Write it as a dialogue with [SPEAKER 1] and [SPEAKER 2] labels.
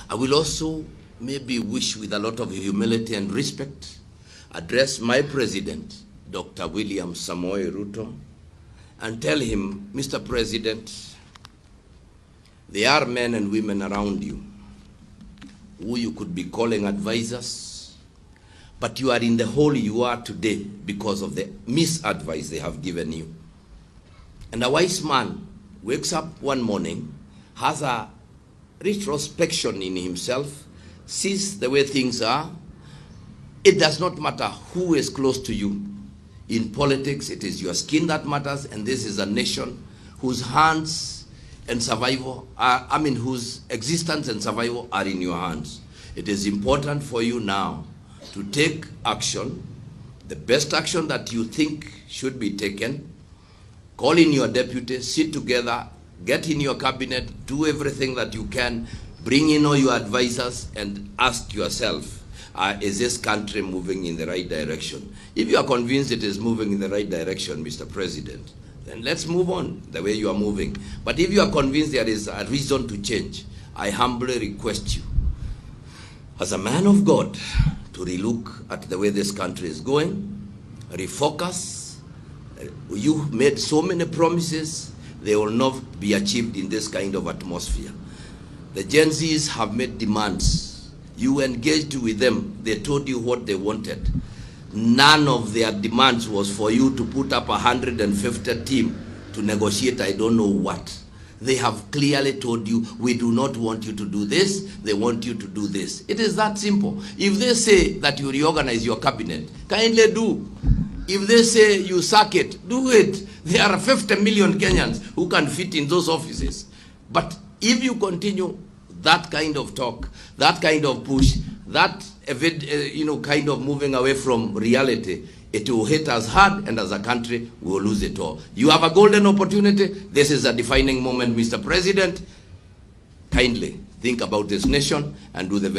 [SPEAKER 1] I will also maybe wish with a lot of humility and respect address my president, Dr. William Samoei Ruto, and tell him, Mr. President, there are men and women around you who you could be calling advisors, but you are in the hole you are today because of the misadvice they have given you. And a wise man wakes up one morning, has a retrospection in himself, sees the way things are. It does not matter who is close to you. In politics, it is your skin that matters, and this is a nation whose hands and survival are, whose existence and survival are in your hands. It is important for you now to take action, the best action that you think should be taken. Call in your deputy, sit together, get in your cabinet, do everything that you can, bring in all your advisors, and ask yourself, is this country moving in the right direction? If you are convinced it is moving in the right direction, Mr. President, then let's move on the way you are moving. But if you are convinced there is a reason to change, I humbly request you, as a man of God, to relook at the way this country is going, refocus. You made so many promises, they will not be achieved in this kind of atmosphere. The Gen Zs have made demands. You engaged with them, they told you what they wanted. None of their demands was for you to put up 150 team to negotiate I don't know what. They have clearly told you, we do not want you to do this, they want you to do this. It is that simple. If they say that you reorganize your cabinet, kindly do. If they say you sack it, do it. There are 50 million Kenyans who can fit in those offices. But if you continue that kind of talk, that kind of push, that kind of moving away from reality, it will hit us hard, and as a country, we will lose it all. You have a golden opportunity. This is a defining moment, Mr. President. Kindly think about this nation and do the